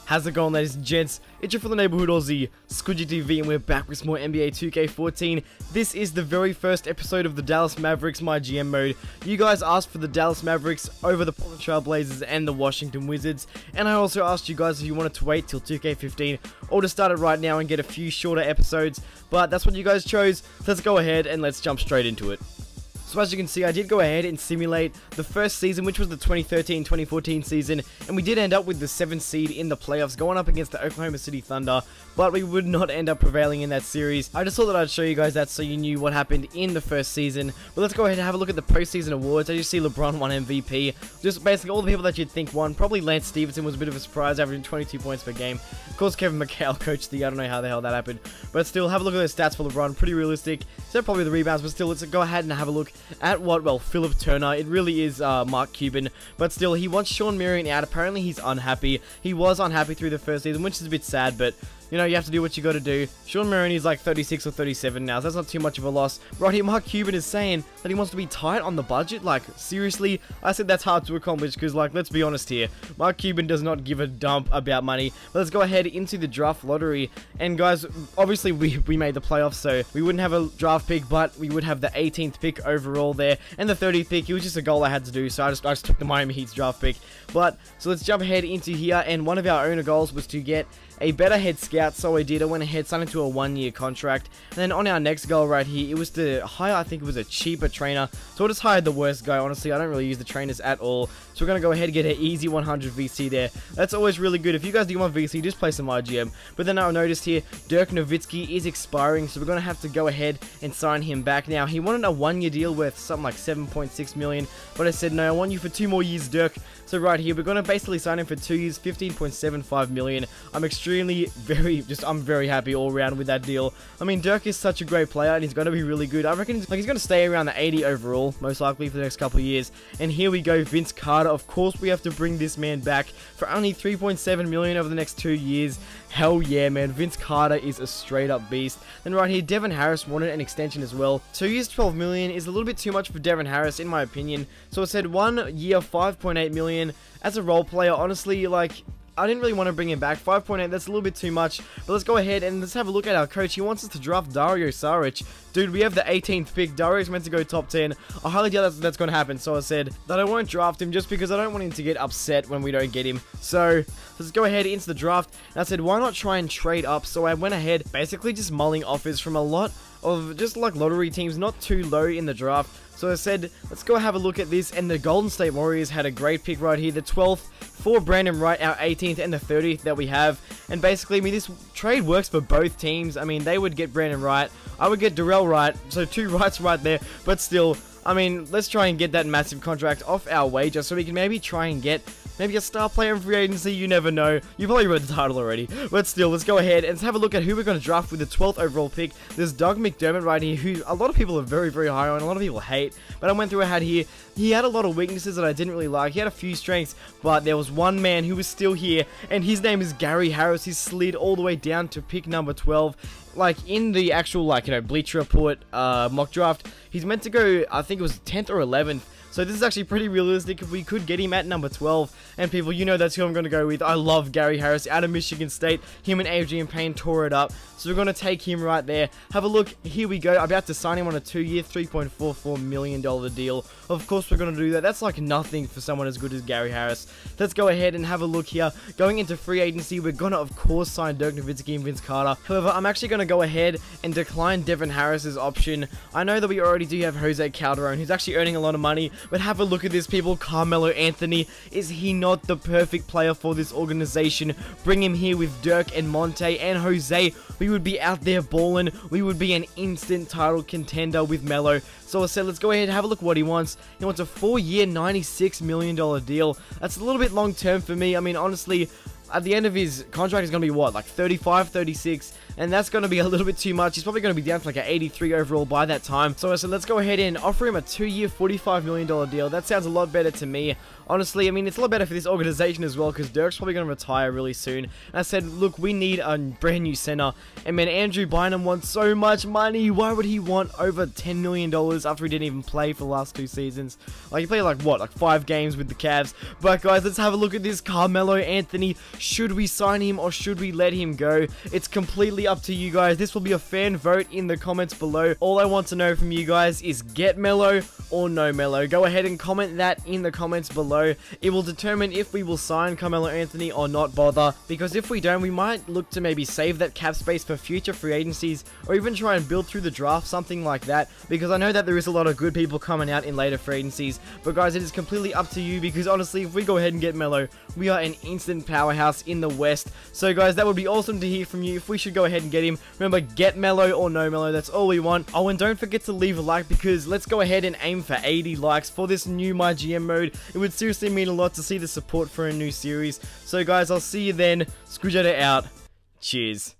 How's it going, ladies and gents? It's your from the neighborhood Aussie, Squidgy TV, and we're back with some more NBA 2K14. This is the very first episode of the Dallas Mavericks MyGM Mode. You guys asked for the Dallas Mavericks over the Portland Trail Blazers and the Washington Wizards, and I also asked you guys if you wanted to wait till 2K15 or to start it right now and get a few shorter episodes, but that's what you guys chose, so let's go ahead and let's jump straight into it. So as you can see, I did go ahead and simulate the first season, which was the 2013-2014 season, and we did end up with the 7th seed in the playoffs, going up against the Oklahoma City Thunder, but we would not end up prevailing in that series. I just thought that I'd show you guys that so you knew what happened in the first season. But let's go ahead and have a look at the postseason awards. As you see, LeBron won MVP. Just basically all the people that you'd think won. Probably Lance Stevenson was a bit of a surprise, averaging 22 points per game. Of course, Kevin McHale coached the, I don't know how the hell that happened. But still, have a look at those stats for LeBron. Pretty realistic. Except probably the rebounds, but still, let's go ahead and have a look at what, well, Philip Turner. It really is Mark Cuban. But still, he wants Sean Marion out. Apparently, he's unhappy. He was unhappy through the first season, which is a bit sad, but you know, you have to do what you got to do. Sean Marion is like 36 or 37 now, so that's not too much of a loss. Right here, Mark Cuban is saying that he wants to be tight on the budget. Like, seriously? I said that's hard to accomplish because, like, let's be honest here. Mark Cuban does not give a dump about money. But let's go ahead into the draft lottery. And, guys, obviously, we made the playoffs, so we wouldn't have a draft pick, but we would have the 18th pick overall there. And the 30th pick, it was just a goal I had to do, so I just took the Miami Heat's draft pick. But, so let's jump ahead into here, and one of our owner goals was to get a better head scout, so I did. I went ahead, signed into a 1-year contract, and then on our next goal right here, it was to hire, I think it was a cheaper trainer, so I just hired the worst guy. Honestly, I don't really use the trainers at all, so we're going to go ahead and get an easy 100 VC there. That's always really good. If you guys do want VC, just play some IGM. But then I noticed here, Dirk Nowitzki is expiring, so we're going to have to go ahead and sign him back. Now, he wanted a 1-year deal worth something like 7.6 million, but I said, no, I want you for 2 more years, Dirk. So right here, we're going to basically sign him for 2 years, 15.75 million. I'm very happy all around with that deal. I mean, Dirk is such a great player, and he's going to be really good. I reckon he's going to stay around the 80 overall, most likely for the next couple of years. And here we go, Vince Carter. Of course, we have to bring this man back for only 3.7 million over the next 2 years. Hell yeah, man. Vince Carter is a straight up beast. Then right here, Devin Harris wanted an extension as well. 2 years, 12 million is a little bit too much for Devin Harris, in my opinion. So I said 1 year, 5.8 million. As a role player, honestly, like, I didn't really want to bring him back. 5.8, that's a little bit too much. But let's go ahead and let's have a look at our coach. He wants us to draft Dario Saric. Dude, we have the 18th pick. Dario's meant to go top 10. I highly doubt that's going to happen. So I said that I won't draft him just because I don't want him to get upset when we don't get him. So let's go ahead into the draft. And I said, why not try and trade up? So I went ahead, basically just mulling offers from a lot of just like lottery teams, not too low in the draft. So I said, let's go have a look at this, and the Golden State Warriors had a great pick right here, the 12th for Brandon Wright, our 18th, and the 30th that we have. And basically, I mean, this trade works for both teams. I mean, they would get Brandon Wright, I would get Darrell Wright, so 2 Wrights right there, but still, I mean, let's try and get that massive contract off our wager so we can maybe try and get maybe a star player in free agency. You never know. You probably read the title already. But still, let's go ahead and let's have a look at who we're going to draft with the 12th overall pick. There's Doug McDermott right here, who a lot of people are very, very high on. A lot of people hate. But I went through and had here. He had a lot of weaknesses that I didn't really like. He had a few strengths, but there was one man who was still here, and his name is Gary Harris. He slid all the way down to pick number 12. Like, in the actual, like, you know, Bleacher Report mock draft, he's meant to go, I think it was 10th or 11th. So this is actually pretty realistic if we could get him at number 12. And people, you know that's who I'm going to go with. I love Gary Harris out of Michigan State. Him and Adrian Payne tore it up. So we're going to take him right there. Have a look. Here we go. I'm about to sign him on a 2-year, $3.44 million deal. Of course, we're going to do that. That's like nothing for someone as good as Gary Harris. Let's go ahead and have a look here. Going into free agency, we're going to, of course, sign Dirk Nowitzki and Vince Carter. However, I'm actually going to go ahead and decline Devin Harris's option. I know that we already do have Jose Calderon, who's actually earning a lot of money. But have a look at this, people. Carmelo Anthony. Is he not the perfect player for this organization? Bring him here with Dirk and Monte and Jose. We would be out there balling. We would be an instant title contender with Melo. So I said, let's go ahead and have a look what he wants. He wants a 4-year, $96 million deal. That's a little bit long term for me. I mean, honestly, at the end of his contract is going to be what, like 35, 36. and that's going to be a little bit too much. He's probably going to be down to like an 83 overall by that time. So I said, let's go ahead and offer him a 2-year, $45 million deal. That sounds a lot better to me. Honestly, I mean, it's a lot better for this organization as well, because Dirk's probably going to retire really soon. And I said, look, we need a brand new center. And man, Andrew Bynum wants so much money. Why would he want over $10 million after he didn't even play for the last 2 seasons? Like, he played like, what, like 5 games with the Cavs. But guys, let's have a look at this Carmelo Anthony. Should we sign him or should we let him go? It's completely up to you guys. This will be a fan vote in the comments below. All I want to know from you guys is get Melo or no Melo. Go ahead and comment that in the comments below. It will determine if we will sign Carmelo Anthony or not bother, because if we don't, we might look to maybe save that cap space for future free agencies, or even try and build through the draft, something like that, because I know that there is a lot of good people coming out in later free agencies. But guys, it is completely up to you, because honestly, if we go ahead and get Melo, we are an instant powerhouse in the West. So guys, that would be awesome to hear from you if we should go ahead and get him. Remember, get Melo or no Melo, that's all we want. Oh, and don't forget to leave a like, because let's go ahead and aim for 80 likes for this new MyGM mode. It would seriously mean a lot to see the support for a new series. So guys, I'll see you then. Screwjoda out. Cheers.